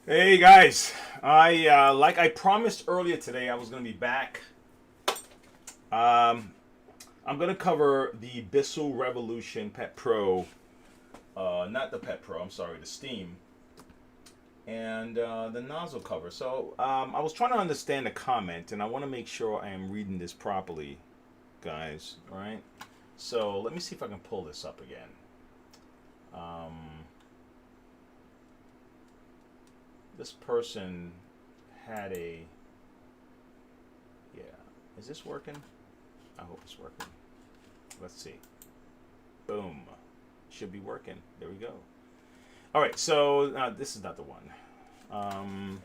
Hey guys, like I promised earlier today, I was gonna be back. Um, I'm gonna cover the Bissell Revolution Pet Pro, not the Pet Pro. I'm sorry, the Steam, and the nozzle cover. So I was trying to understand the comment, and I want to make sure I am reading this properly, guys. All right. So let me see if I can pull this up again. Um, this person had a yeah. Is this working? I hope it's working. Let's see. Boom. Should be working. There we go. All right. So this is not the one. Um,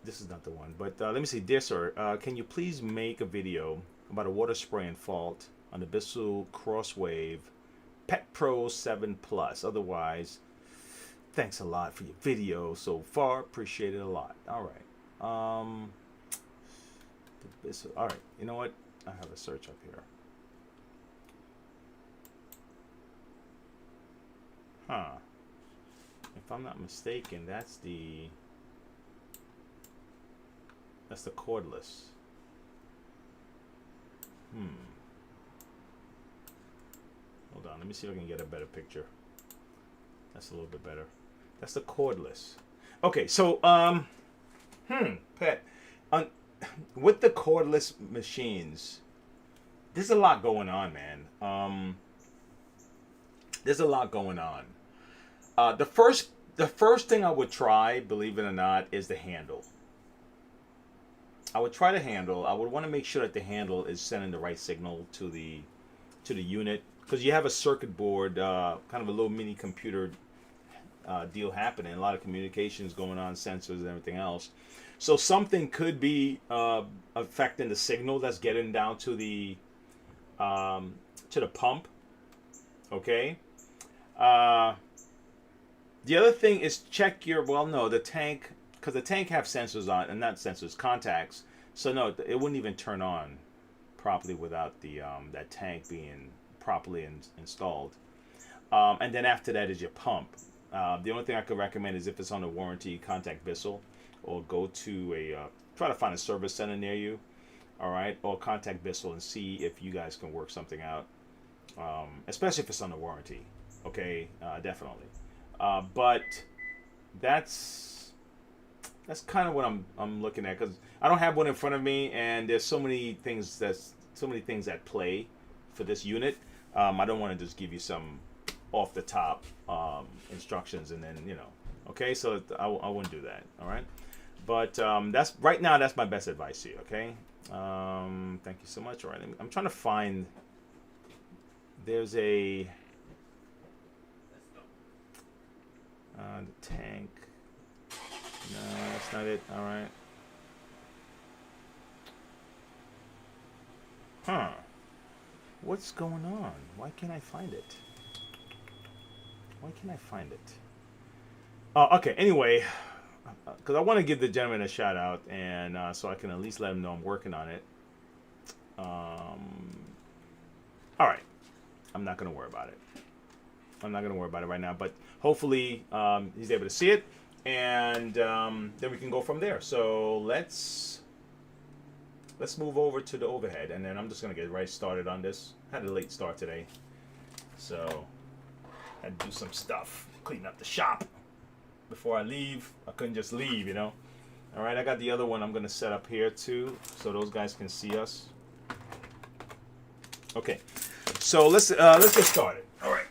this is not the one. But let me see. Dear sir, can you please make a video about a water spraying fault on the Bissell Crosswave Pet Pro 7 Plus? Otherwise, thanks a lot for your video so far. Appreciate it a lot. All right. All right. You know what? I have a search up here. Huh. If I'm not mistaken, that's the cordless. Hold on. Let me see if I can get a better picture. That's a little bit better. That's the cordless. Okay, so Pet, on with the cordless machines, there's a lot going on, man. There's a lot going on. The first thing I would try, believe it or not, is the handle. I would try the handle. I would want to make sure that the handle is sending the right signal to the unit, because you have a circuit board, kind of a little mini computer deal happening. A lot of communications going on, sensors and everything else. So something could be affecting the signal that's getting down to the pump. Okay. The other thing is check your the tank, because the tank have sensors on, and not sensors, contacts. So no, it wouldn't even turn on properly without the that tank being properly installed. And then after that is your pump. The only thing I could recommend is if it's on a warranty, contact Bissell, or go to try to find a service center near you. All right, or contact Bissell and see if you guys can work something out. Especially if it's on a warranty. Okay, definitely. But that's kind of what I'm looking at, because I don't have one in front of me, and there's so many things at play for this unit. I don't want to just give you some off the top instructions and then okay. So I wouldn't do that. All right. But that's right now. That's my best advice to you. Okay. Thank you so much. All right. I'm trying to find. There's a the tank. No, that's not it. All right. Huh. What's going on? Why can't I find it? Why can't I find it? Okay. Anyway, because I want to give the gentleman a shout out, and so I can at least let him know I'm working on it. All right. I'm not going to worry about it. I'm not going to worry about it right now, but hopefully he's able to see it, and then we can go from there. So let's move over to the overhead, and then I'm just going to get right started on this. Had a late start today, so I had to do some stuff, clean up the shop before I leave. I couldn't just leave, All right, I got the other one I'm going to set up here too, so those guys can see us. Okay, so let's get started. All right.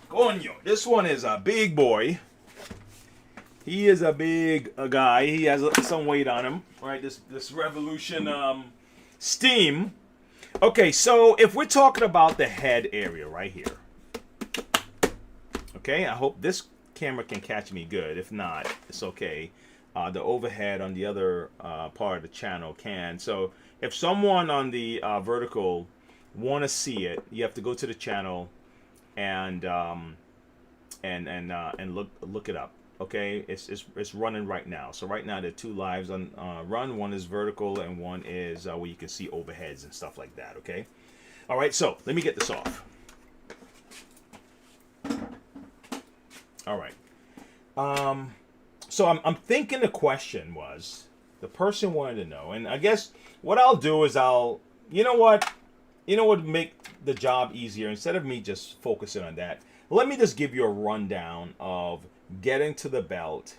Coño. This one is a big boy. He is a big guy. He has some weight on him. All right, this Revolution Steam. Okay, so if we're talking about the head area right here. Okay, I hope this camera can catch me good. If not, it's okay. The overhead on the other part of the channel can. So if someone on the vertical want to see it, you have to go to the channel and look it up. Okay, it's running right now. So right now there are two lives on run. One is vertical and one is where you can see overheads and stuff like that. Okay, all right. So let me get this off. All right. So I'm thinking the question was, the person wanted to know, and I guess what I'll do is you know what, would make the job easier instead of me just focusing on that. Let me just give you a rundown of getting to the belt,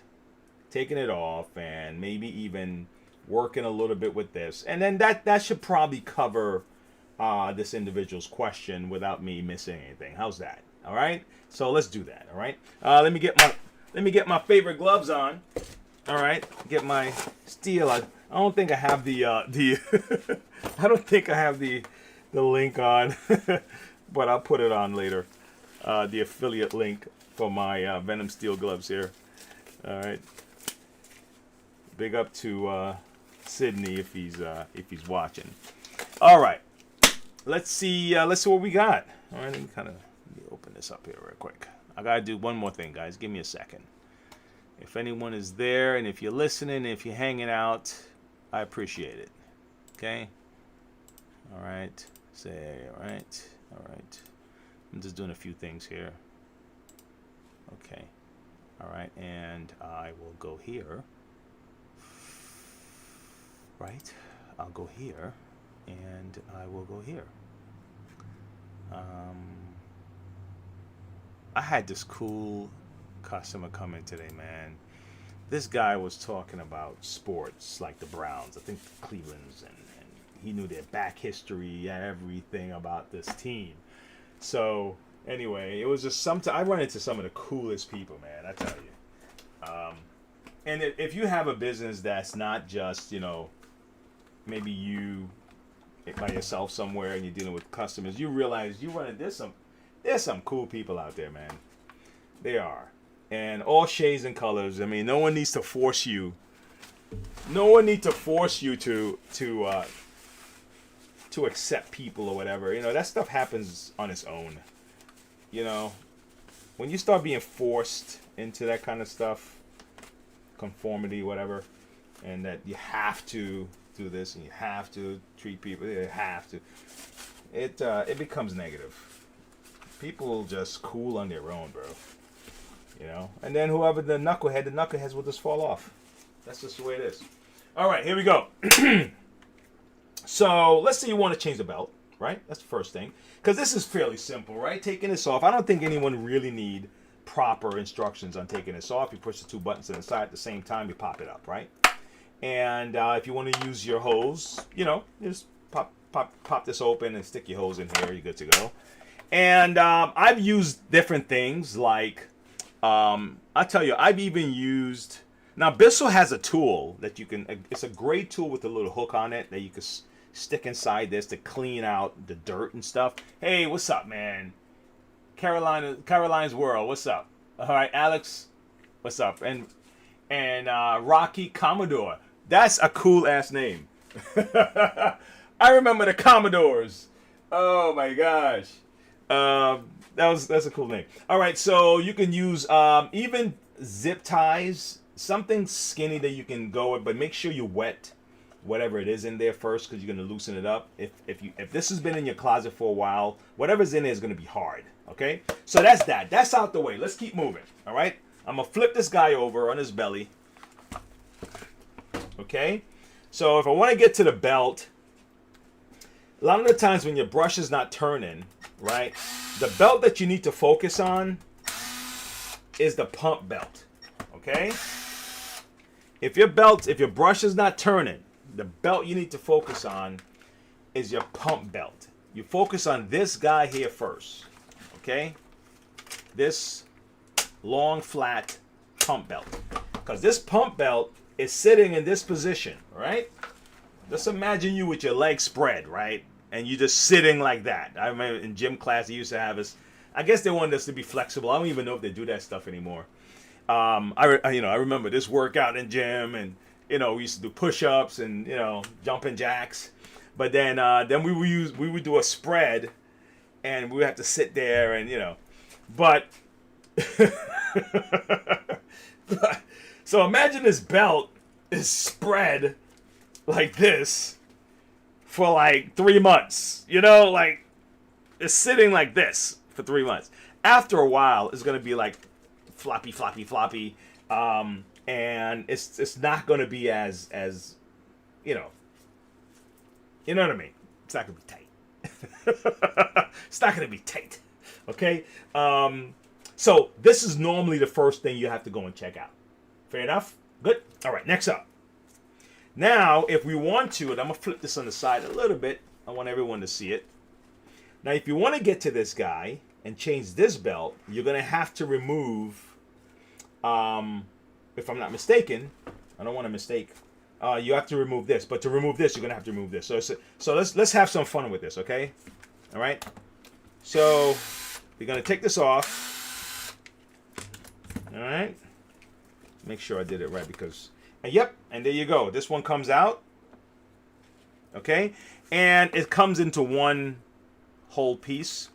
taking it off, and maybe even working a little bit with this, and then that should probably cover this individual's question without me missing anything. How's that? All right. So let's do that. All right. Let me get my favorite gloves on. All right. Get my steel. I don't think I have the I don't think I have the link on, but I'll put it on later. The affiliate link for my Venom steel gloves here. All right. Big up to Sydney if he's watching. All right. Let's see what we got. All right, let me open this up here real quick. I gotta do one more thing, guys. Give me a second. If anyone is there, and if you're listening, if you're hanging out, I appreciate it. Okay. All right. All right. I'm just doing a few things here. Okay. All right, and I will go here. Right. I'll go here. And I will go here. I had this cool customer come in today, man. This guy was talking about sports, like the Browns, I think the Cleveland's, and he knew their back history, everything about this team. So, anyway, it was just I run into some of the coolest people, man, I tell you. And if you have a business that's not just, maybe you by yourself somewhere and you're dealing with customers, you realize there's some cool people out there, man. They are, and all shades and colors. I mean, no one needs to force you. No one needs to force you to accept people or whatever. That stuff happens on its own. When you start being forced into that kind of stuff, conformity, whatever, and that you have to do this and you have to treat people, you have to, it becomes negative. People just cool on their own, bro. And then whoever the knuckleheads will just fall off. That's just the way it is. All right, here we go. So let's say you want to change the belt, right? That's the first thing, because this is fairly simple, right? Taking this off, I don't think anyone really need proper instructions on taking this off. You push the two buttons to the side at the same time, you pop it up, right? And if you want to use your hose, you just pop this open and stick your hose in here. You're good to go. And I've used different things like, I tell you, I've even used, now Bissell has a tool that you can, it's a great tool with a little hook on it that you can stick inside this to clean out the dirt and stuff. Hey, what's up, man? Caroline's World, what's up? All right, Alex, what's up? And Rocky Commodore. That's a cool ass name. I remember the Commodores. Oh my gosh. That's a cool name. All right, so you can use even zip ties, something skinny that you can go with, but make sure you wet whatever it is in there first, because you're gonna loosen it up. If this has been in your closet for a while, whatever's in there is gonna be hard. Okay, so that's out the way. Let's keep moving. All right, I'm gonna flip this guy over on his belly. Okay, so if I want to get to the belt, a lot of the times when your brush is not turning, right, the belt that you need to focus on is the pump belt. Okay, if your brush is not turning, the belt you need to focus on is your pump belt. You focus on this guy here first. Okay, this long flat pump belt, because this pump belt is sitting in this position, right? Just imagine you with your legs spread, right? And you just sitting like that. I remember in gym class they used to have us, I guess they wanted us to be flexible. I don't even know if they do that stuff anymore. I remember this workout in gym, and we used to do push-ups and jumping jacks. But then we would do a spread, and we would have to sit there and but so imagine this belt is spread like this for like 3 months. It's sitting like this for 3 months. After a while, it's gonna be like floppy, floppy, floppy, and it's not going to be as you know what I mean. It's not going to be tight. It's not going to be tight. Okay. So this is normally the first thing you have to go and check out. Fair enough. Good. All right. Next up. Now, if we want to, and I'm going to flip this on the side a little bit. I want everyone to see it. Now, if you want to get to this guy and change this belt, you're going to have to remove, if I'm not mistaken, I don't want to mistake, you have to remove this. But to remove this, you're going to have to remove this. So let's have some fun with this, okay? All right? So we're going to take this off. All right? Make sure I did it right because... Yep, and there you go. This one comes out. Okay? And it comes into one whole piece.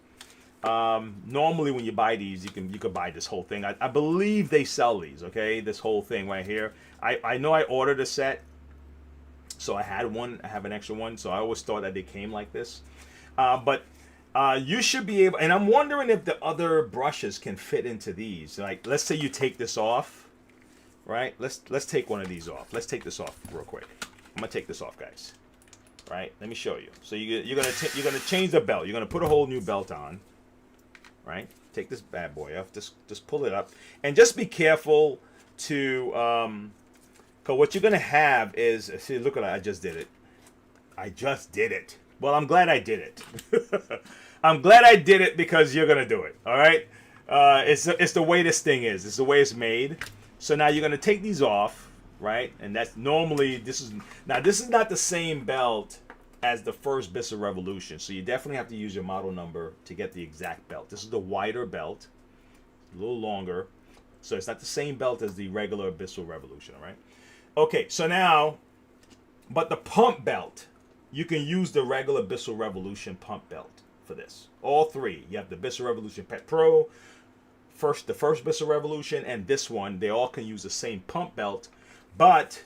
Normally when you buy these, you could buy this whole thing. I believe they sell these, okay? This whole thing right here. I know I ordered a set, so I had one. I have an extra one, so I always thought that they came like this. But you should be able, and I'm wondering if the other brushes can fit into these. Like, let's say you take this off. Right, let's take one of these off. Let's take this off real quick. I'm gonna take this off, guys. Right, let me show you. So you're gonna change the belt. You're gonna put a whole new belt on. Right, take this bad boy off. Just pull it up, and just be careful to cause what you're gonna have is, see, look at that. I just did it. I just did it. Well, I'm glad I did it. I'm glad I did it because you're gonna do it. All right, it's the way this thing is. It's the way it's made. So now you're going to take these off, right? And that's normally, this is not the same belt as the first Bissell Revolution. So you definitely have to use your model number to get the exact belt. This is the wider belt, a little longer. So it's not the same belt as the regular Bissell Revolution, all right? Okay, so now, but the pump belt, you can use the regular Bissell Revolution pump belt for this. All three. You have the Bissell Revolution Pet Pro, the first Bissell Revolution, and this one. They all can use the same pump belt, but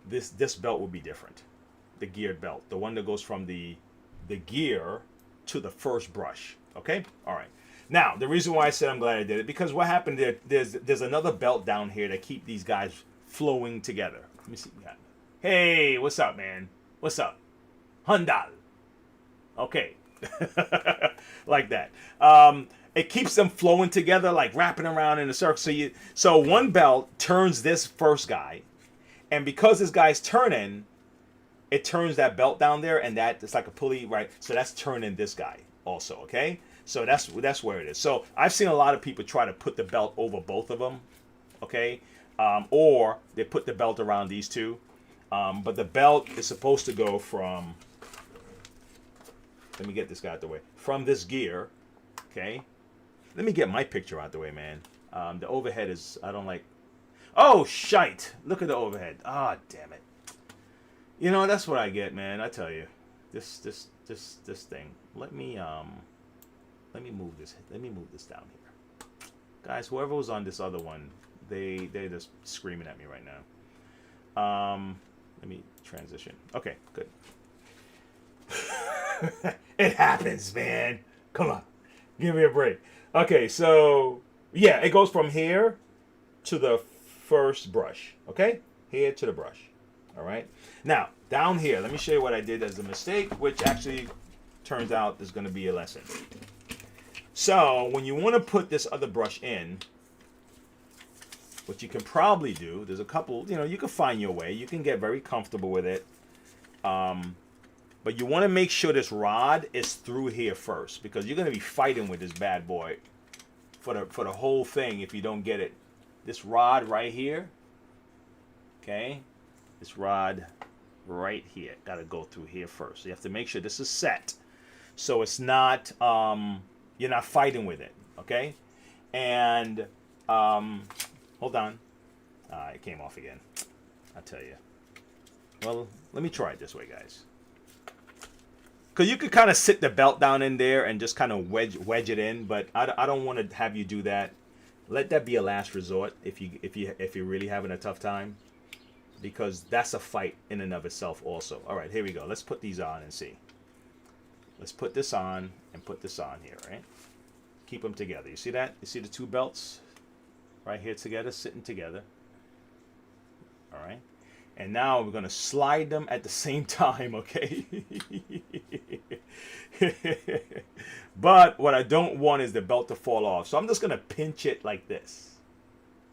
this belt will be different. The geared belt, the one that goes from the gear to the first brush. Okay, all right. Now the reason why I said I'm glad I did it, because what happened there, there's another belt down here that keep these guys flowing together. Let me see. Hey, what's up, man? What's up, Hundal? Okay, like that. It keeps them flowing together, like wrapping around in a circle. So one belt turns this first guy, and because this guy's turning, it turns that belt down there, and that it's like a pulley, right? So that's turning this guy also, okay? So that's where it is. So I've seen a lot of people try to put the belt over both of them, okay? Or they put the belt around these two, but the belt is supposed to go from. Let me get this guy out the way. From this gear, okay? Let me get my picture out the way, man. The overhead is, I don't like. Oh, shite. Look at the overhead. Ah, damn it. You know, that's what I get, man. I tell you. This thing. Let me move this. Let me move this down here. Guys, whoever was on this other one, they're just screaming at me right now. Let me transition. Okay, good. It happens, man. Come on. Give me a break. Okay, so yeah, it goes from here to the first brush. Okay? Here to the brush. All right? Now, down here, let me show you what I did as a mistake, which actually turns out is going to be a lesson. So, when you want to put this other brush in, what you can probably do, there's a couple, you can find your way. You can get very comfortable with it. But you want to make sure this rod is through here first, because you're going to be fighting with this bad boy for the whole thing if you don't get it. This rod right here, okay? This rod right here got to go through here first. So you have to make sure this is set, so it's not you're not fighting with it, okay? And hold on, it came off again. I tell you. Well, let me try it this way, guys. Because you could kind of sit the belt down in there and just kind of wedge it in, but I don't want to have you do that. Let that be a last resort if you're really having a tough time, because that's a fight in and of itself also. All right, here we go. Let's put these on and see. Let's put this on and put this on here, right? Keep them together. You see that? You see the two belts? right here together, sitting together. All right. And now we're going to slide them at the same time, okay? But what I don't want is the belt to fall off. So I'm just going to pinch it like this.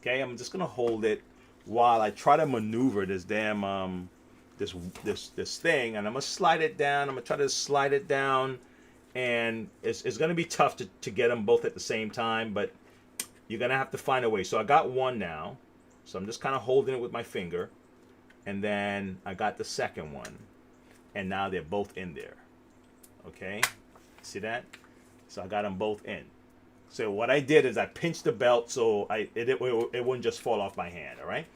Okay? I'm just going to hold it while I try to maneuver this damn this thing, and I'm going to slide it down. I'm going to try to slide it down, and it's going to be tough to get them both at the same time, but you're going to have to find a way. So I got one now. So I'm just kind of holding it with my finger. And then I got the second one. And now they're both in there. Okay? See that? So I got them both in. So what I did is I pinched the belt so it wouldn't just fall off my hand. All right?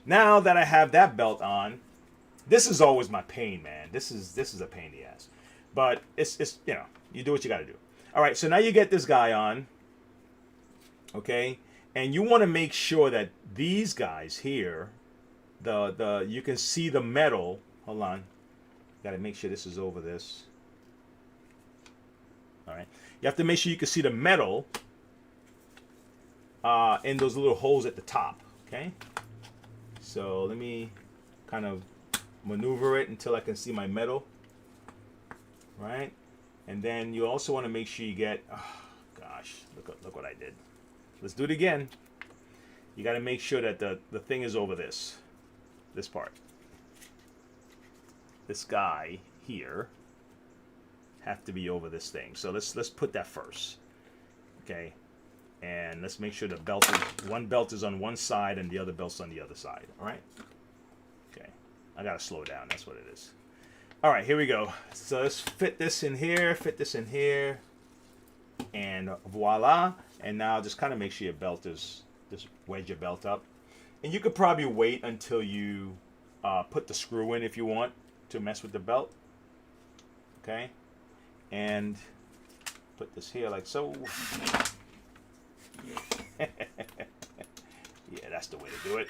Now that I have that belt on, this is always my pain, man. This is a pain in the ass. But it's you know, you do what you got to do. All right, so now you get this guy on. Okay? And you want to make sure that these guys here, you can see the metal. Hold on. Got to make sure this is over this. All right. You have to make sure you can see the metal in those little holes at the top. Okay. So let me kind of maneuver it until I can see my metal. Right. And then you also want to make sure you get. Oh, gosh, look what I did. Let's do it again. You got to make sure that the thing is over this part. This guy here have to be over this thing. So let's put that first. Okay. And let's make sure the belt is, one belt is on one side and the other belt's on the other side. All right. Okay. I got to slow down. That's what it is. All right, here we go. So let's fit this in here, and voila. And now just kind of make sure your belt is, just wedge your belt up. And you could probably wait until you put the screw in if you want to mess with the belt. Okay. And put this here like so. Yeah, that's the way to do it.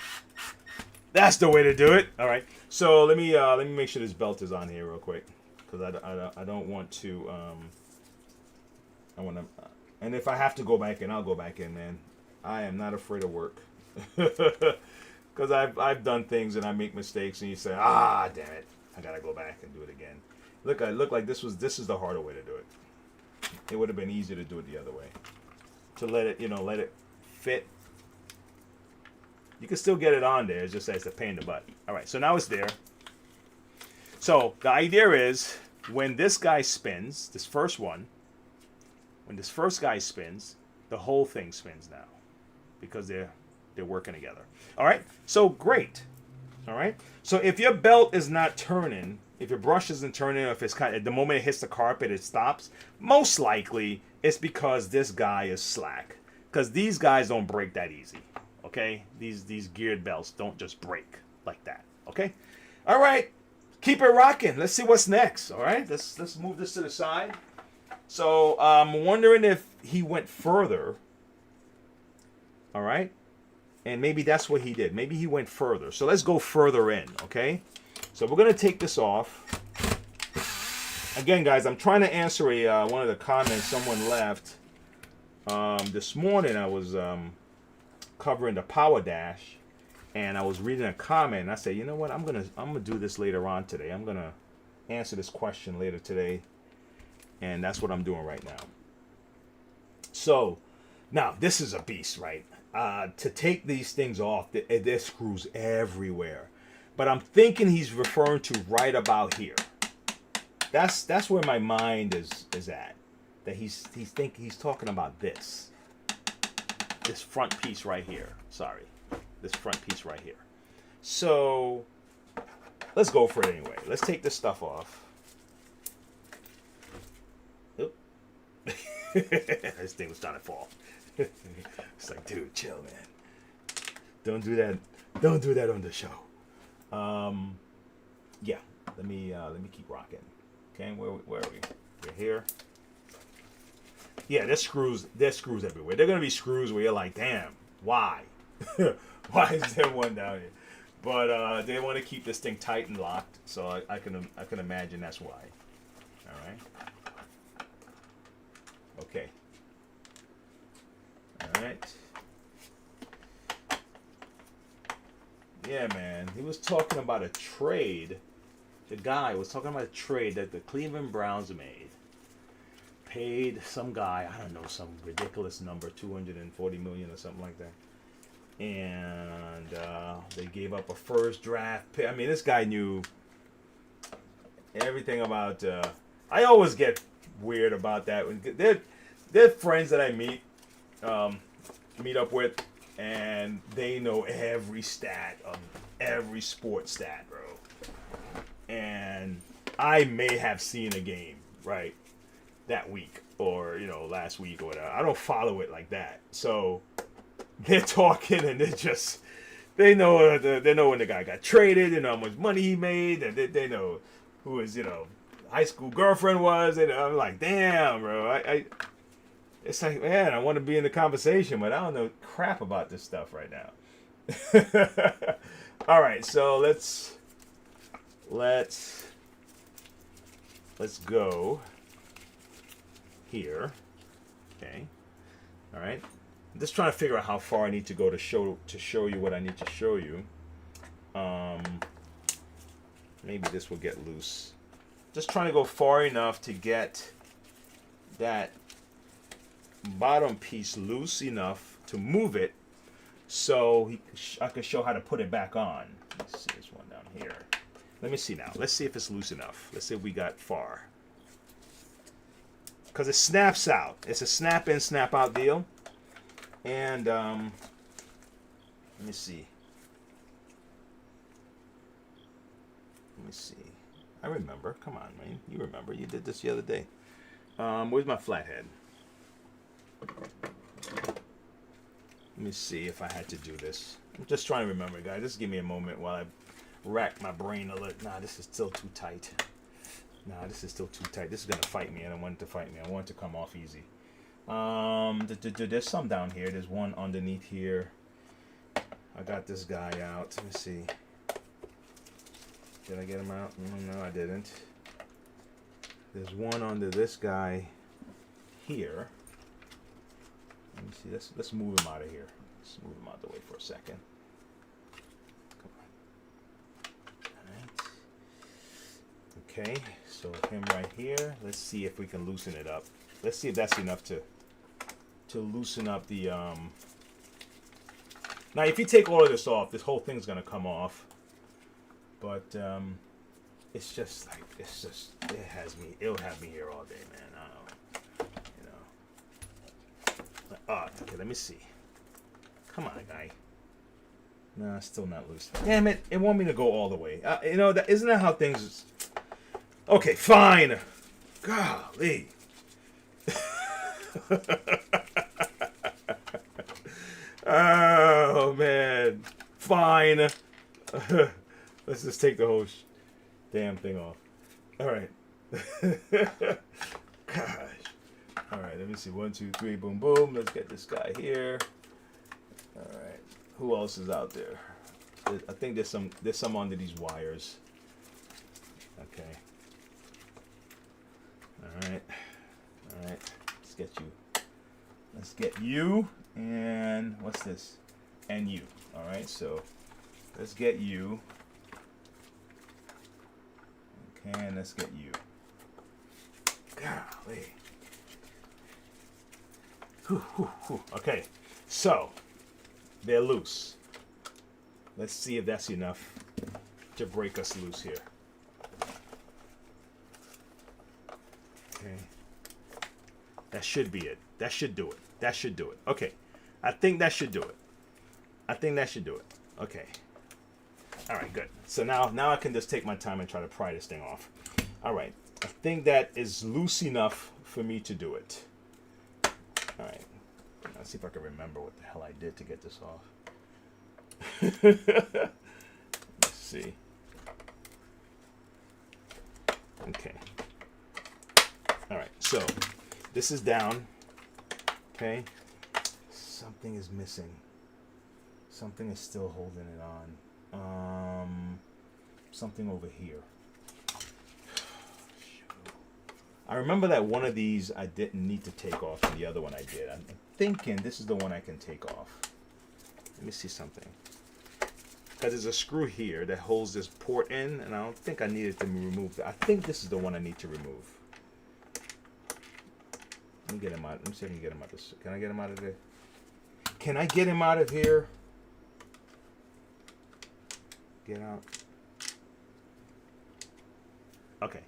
That's the way to do it. All right. So let me make sure this belt is on here real quick, because I don't want to. I want to, and if I have to go back in, I'll go back in, man. I am not afraid of work, because I've done things and I make mistakes, and you say, ah, damn it, I gotta go back and do it again. Look like this is the harder way to do it. It would have been easier to do it the other way, to let it fit. You can still get it on there. It's just that it's a pain in the butt. All right, so now it's there. So the idea is when this guy spins, this first one, when this first guy spins, the whole thing spins now, because they're working together. All right, so great. All right, so if your belt is not turning, if your brush isn't turning, if it's kind of, at the moment it hits the carpet, it stops, most likely it's because this guy is slack, because these guys don't break that easy. Okay, these geared belts don't just break like that. Okay, all right, keep it rocking. Let's see what's next. All right, let's move this to the side. So I'm wondering if he went further. All right, and maybe that's what he did. Maybe he went further. So let's go further in. Okay, so we're gonna take this off. Again, guys, I'm trying to answer one of the comments someone left this morning. I was covering the power dash, and I was reading a comment, and I said, you know what, I'm gonna do this later on today. I'm gonna answer this question later today, and that's what I'm doing right now. So now this is a beast, right? To take these things off, there's screws everywhere, but I'm thinking he's referring to right about here. That's where my mind is at, that he's talking about this front piece right here. Sorry, this front piece right here. So let's go for it anyway. Let's take this stuff off. Oop. This thing was trying to fall. It's like, dude, chill, man. Don't do that. Don't do that on the show. Yeah. Let me keep rocking. Okay, where are we? We're here. Yeah, there's screws everywhere. They're gonna be screws where you're like, damn, why? Why is there one down here? But they want to keep this thing tight and locked, so I can imagine that's why. All right. Okay. All right. Yeah, man. He was talking about a trade. The guy was talking about a trade that the Cleveland Browns made. Paid some guy, I don't know, some ridiculous number, 240 million or something like that. And they gave up a first draft pick. I mean, this guy knew everything about. I always get weird about that. They're friends that I meet up with, and they know every stat of every sports stat, bro. And I may have seen a game, right, that week or last week or whatever. I don't follow it like that, so they're talking and they know when the guy got traded, how much money he made, and they know who his high school girlfriend was, and I'm like, damn, bro, I it's like, man, I want to be in the conversation, but I don't know crap about this stuff right now. All right, so let's go here. Okay. All right. I'm just trying to figure out how far I need to go to show you what I need to show you. Maybe this will get loose. Just trying to go far enough to get that bottom piece loose enough to move it, so I can show how to put it back on. Let's see this one down here. Let me see now. Let's see if it's loose enough. Let's see if we got far. Because it snaps out. It's a snap in, snap out deal. And let me see. Let me see. I remember. Come on, man. You remember. You did this the other day. Where's my flathead? Let me see if I had to do this. I'm just trying to remember, guys. Just give me a moment while I rack my brain a little. Nah, this is still too tight. This is still too tight. This is going to fight me. I don't want it to fight me. I want it to come off easy. There's some down here. There's one underneath here. I got this guy out. Let me see. Did I get him out? No, I didn't. There's one under this guy here. Let me see. Let's move him out of here. Let's move him out of the way for a second. Come on. All right. Okay. So him right here. Let's see if we can loosen it up. Let's see if that's enough to loosen up the. Now, if you take all of this off, this whole thing's gonna come off. But it's just like it'll have me here all day, man. I don't know. Okay, let me see. Come on, guy. No, still not loose. Damn it! It want me to go all the way. Isn't that how things? Okay, fine. Golly. Oh man, fine. Let's just take the whole damn thing off. All right. Gosh. All right. Let me see. 1, 2, 3. Boom, boom. Let's get this guy here. All right. Who else is out there? I think there's some under these wires. Okay. All right. All right. Let's get you. Let's get you. And what's this? And you. All right. So let's get you. Okay, and let's get you. Golly. Whew, whew, whew. Okay, so they're loose. Let's see if that's enough to break us loose here. Okay. That should be it. That should do it. That should do it. Okay. I think that should do it. I think that should do it. Okay. All right, good. So now I can just take my time and try to pry this thing off. All right. I think that is loose enough for me to do it. All right. Let's see if I can remember what the hell I did to get this off. Let's see. Okay. All right. So this is down. Okay. Something is missing. Something is still holding it on. Something over here. I remember that one of these I didn't need to take off, and the other one I did. I'm thinking this is the one I can take off. Let me see something. because there's a screw here that holds this port in, and I don't think I needed to remove that. I think this is the one I need to remove. Let me get him out. Let me see if I can get him out of this. Can I get him out of there? Can I get him out of here? Get out. Okay.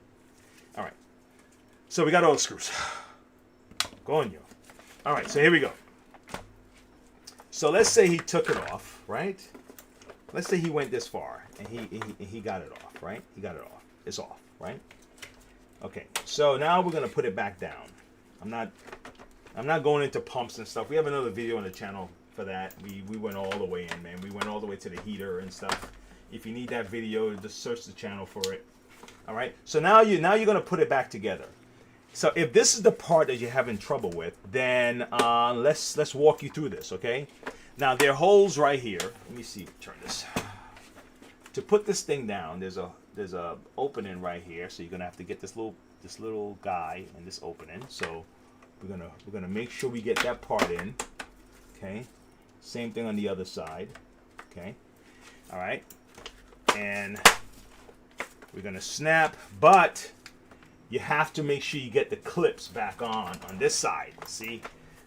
All right. So we got all the screws. Go on, yo. All right, so here we go. So let's say he took it off, right? Let's say he went this far and he got it off, right? He got it off. It's off, right? Okay. So now we're gonna put it back down. I'm not going into pumps and stuff. We have another video on the channel for that. We went all the way in, man. We went all the way to the heater and stuff. If you need that video, just search the channel for it. All right. So now you're gonna put it back together. So if this is the part that you're having trouble with, then let's walk you through this, okay? Now there are holes right here. Let me see. Turn this. To put this thing down, there's a opening right here. So you're gonna have to get this little guy and this opening. So we're gonna make sure we get that part in. Okay. Same thing on the other side. Okay. All right. And we're gonna snap, but you have to make sure you get the clips back on this side. See,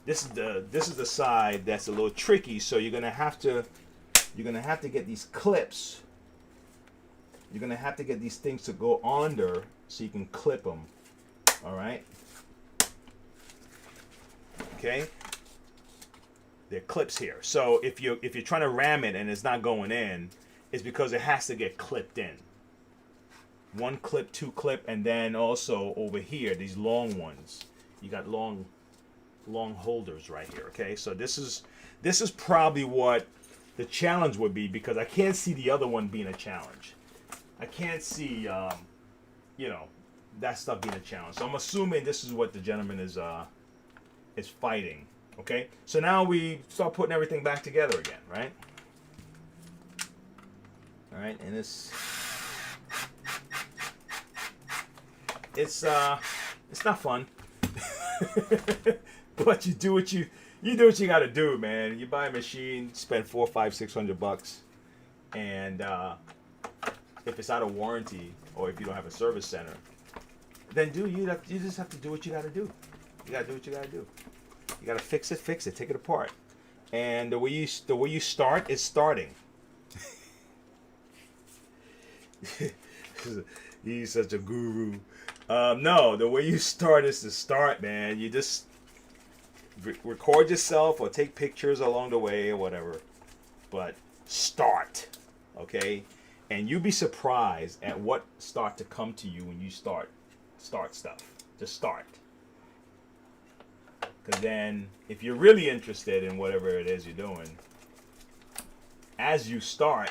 this is the side that's a little tricky. So you're gonna have to get these clips. You're gonna have to get these things to go under so you can clip them. All right. Okay. There are clips here. So if you're trying to ram it and it's not going in, it's because it has to get clipped in. One clip, two clip, and then also over here, these long ones. You got long holders right here. Okay, so this is probably what the challenge would be, because I can't see the other one being a challenge. I can't see, that stuff being a challenge. So I'm assuming this is what the gentleman is fighting. Okay, so now we start putting everything back together again, right? All right, and it's not fun, but you do what you got to do, man. You buy a machine, spend $400, $500, $600, and if it's out of warranty or if you don't have a service center, then you just have to do what you got to do. You got to do what you got to do. You got to fix it, take it apart, and the way you start is starting. He's such a guru. No, the way you start is to start, man. You just record yourself or take pictures along the way or whatever. But start, okay? And you'll be surprised at what start to come to you when you start stuff. Just start. Because then, if you're really interested in whatever it is you're doing, as you start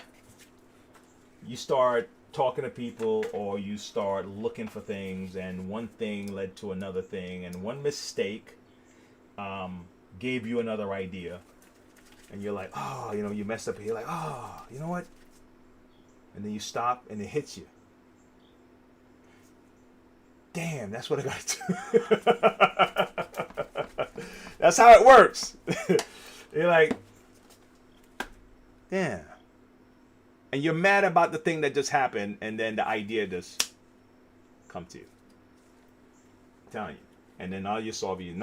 talking to people, or you start looking for things, and one thing led to another thing, and one mistake gave you another idea, and you're like, oh, you messed up here. You're like, oh, you know what? And then you stop, and it hits you. Damn, that's what I got to do. That's how it works. You're like, damn. And you're mad about the thing that just happened, and then the idea just come to you. I'm telling you. And then now you're solving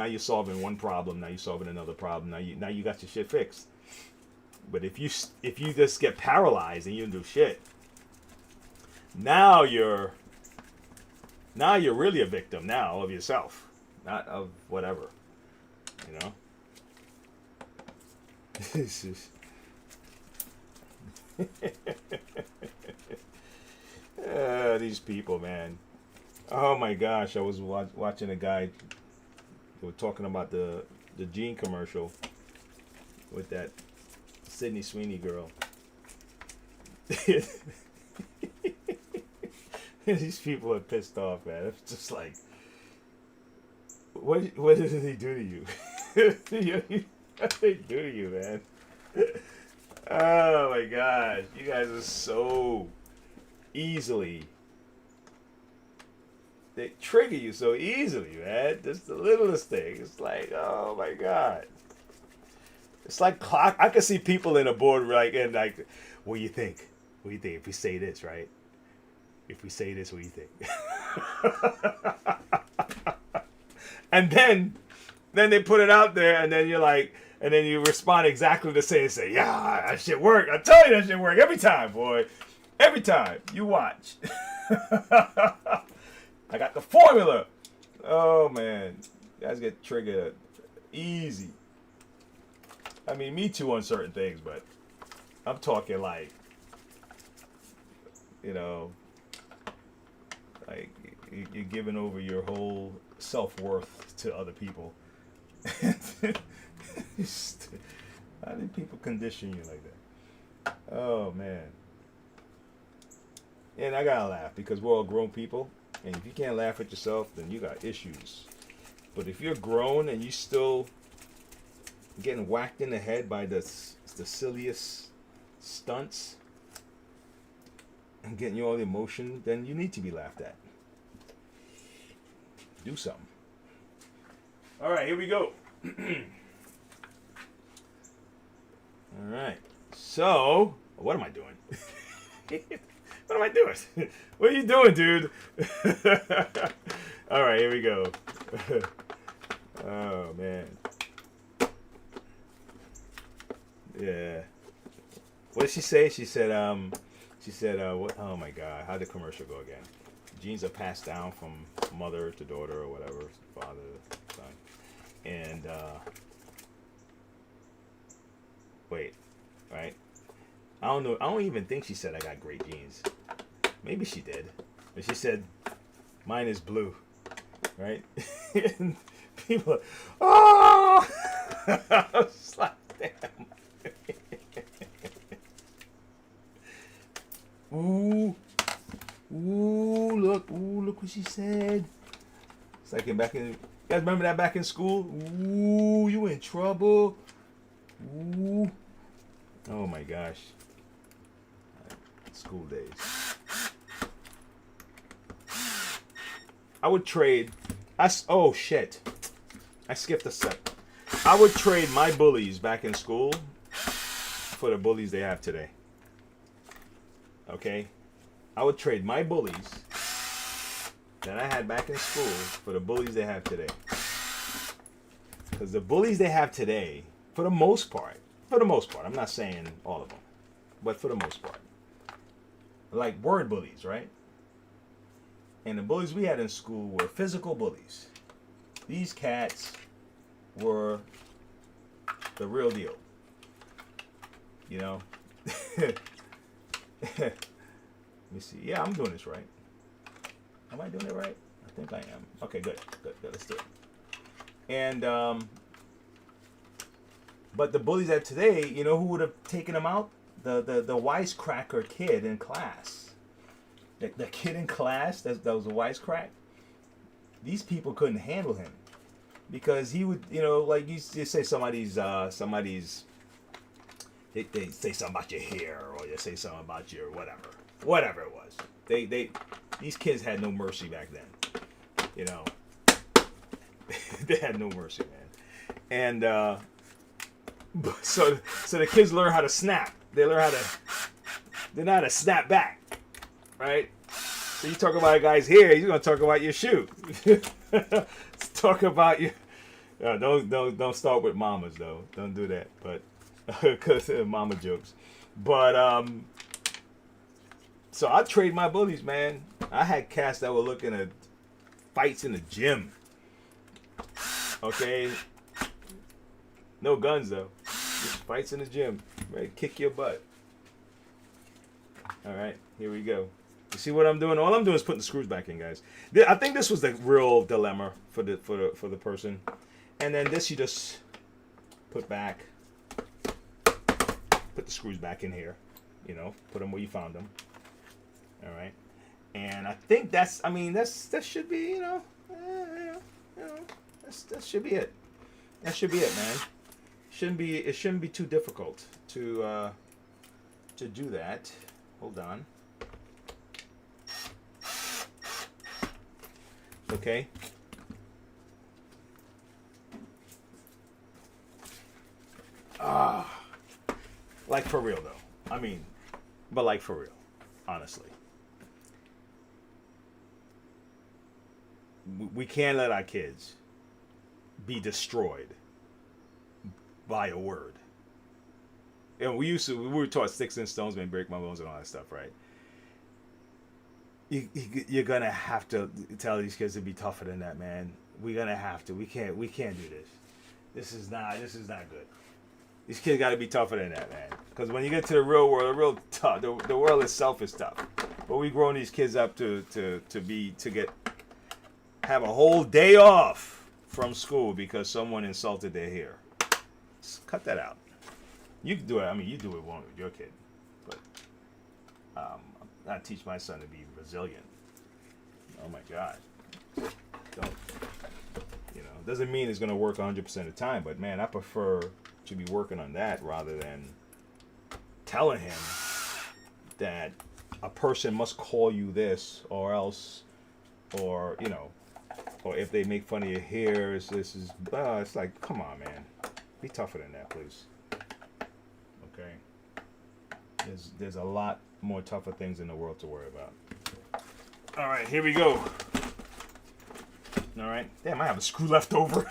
one problem, now you're solving another problem, now you got your shit fixed. But if you just get paralyzed and you don't do shit, now you're really a victim now of yourself, not of whatever. This is these people, man. Oh my gosh, I was watching a guy. They were talking about the Gene commercial with that Sydney Sweeney girl. These people are pissed off, man. It's just like, what did they do to you? What did they do to you, man? Oh my gosh, you guys are so easily, they trigger you so easily, man. Just the littlest thing. It's like, oh my god. It's like clock. I can see people in a board and like, what do you think? What do you think if we say this, right? If we say this, what do you think? And then they put it out there, and then you're like, and then you respond exactly the same. Say, yeah, that shit work. I tell you that shit work every time, boy. Every time. You watch. I got the formula. Oh, man. You guys get triggered easy. I mean, me too on certain things, but I'm talking like, you know, like you're giving over your whole self-worth to other people. How did people condition you like that? Oh, man. And I gotta laugh because we're all grown people, and if you can't laugh at yourself, then you got issues. But if you're grown and you still getting whacked in the head by the silliest stunts and getting you all the emotion, then you need to be laughed at. Do something. All right, here we go. All right. So, what am I doing? What am I doing? What are you doing, dude? All right, here we go. Oh, man. Yeah. What did she say? She said, what? Oh my God. How'd the commercial go again? Genes are passed down from mother to daughter or whatever, father to son. And, wait, right? I don't know. I don't even think she said I got great genes. Maybe she did. But she said, mine is blue, right? And people are, oh! I was like, damn. Ooh, look what she said. It's like back in, you guys remember that back in school? Ooh, you in trouble. Ooh. Oh my gosh. School days. I would trade, oh shit. I skipped a step. I would trade my bullies back in school for the bullies they have today. Okay? I would trade my bullies that I had back in school for the bullies they have today. Because the bullies they have today, for the most part, I'm not saying all of them, but for the most part, like word bullies, right? And the bullies we had in school were physical bullies. These cats were the real deal. You know? Let me see. Yeah, I'm doing this right. Am I doing it right? I think I am. Okay, good. Let's do it. And, but the bullies that today, you know who would have taken them out? The wisecracker kid in class. The kid in class that was a wisecrack. These people couldn't handle him. Because he would, you know, like you say somebody's, they say something about your hair, or they say something about your whatever it was. These kids had no mercy back then, you know. They had no mercy, man. And so the kids learn how to snap. They know how to snap back, right? So you talk about a guy's hair, he's gonna talk about your shoe. Let's talk about your. Don't start with mamas though. Don't do that. But because mama jokes. But so I trade my bullies, man. I had cats that were looking at fights in the gym. Okay. No guns though. Just fights in the gym. Ready to kick your butt. All right, here we go. You see what I'm doing? All I'm doing is putting the screws back in, guys. I think this was the real dilemma for the person. And then this you just put back. Put the screws back in here. You know, put them where you found them. All right. And I think that should be, you know, that should be it. That should be it, man. It shouldn't be too difficult to do that. Hold on. Okay. Like for real though. I mean, but like for real, honestly. We can't let our kids be destroyed by a word. And we were taught sticks and stones may break my bones and all that stuff, right? You're gonna have to tell these kids to be tougher than that, man. We're gonna have to. We can't do this. This is not good. These kids got to be tougher than that, man. Because when you get to the real world, the world itself is tough. But we grown these kids up to have a whole day off from school because someone insulted their hair. Just cut that out. You can do it. I mean, you do it with your kid, but I teach my son to be resilient. Oh my God, don't. Doesn't mean it's going to work 100% of the time, but man, I prefer to be working on that rather than telling him that a person must call you this or else, or or if they make fun of your hair, it's like, come on, man, be tougher than that, please. Okay, there's a lot more tougher things in the world to worry about. All right, here we go. All right. Damn, I have a screw left over.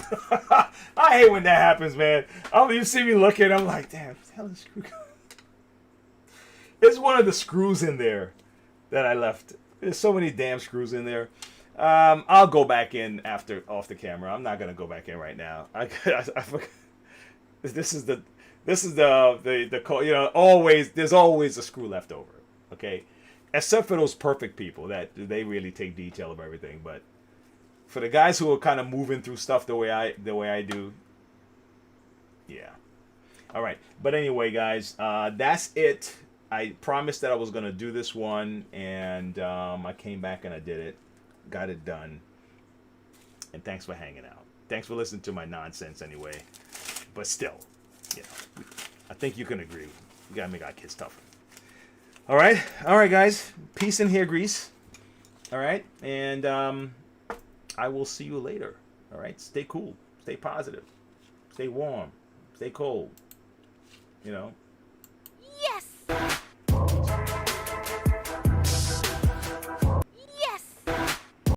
I hate when that happens, man. You see me looking, I'm like, damn, what the hell is screw? There's one of the screws in there that I left. There's so many damn screws in there. I'll go back in off the camera. I'm not gonna go back in right now. I forgot. This is the always there's always a screw left over. Okay, except for those perfect people that they really take detail of everything, but. For the guys who are kind of moving through stuff the way I do, yeah. All right, but anyway, guys, that's it. I promised that I was gonna do this one, and I came back and I did it, got it done. And thanks for hanging out. Thanks for listening to my nonsense, anyway. But still, I think you can agree. We gotta make our kids tougher. All right, guys. Peace in here, Grease. All right, and I will see you later. All right? Stay cool. Stay positive. Stay warm. Stay cold.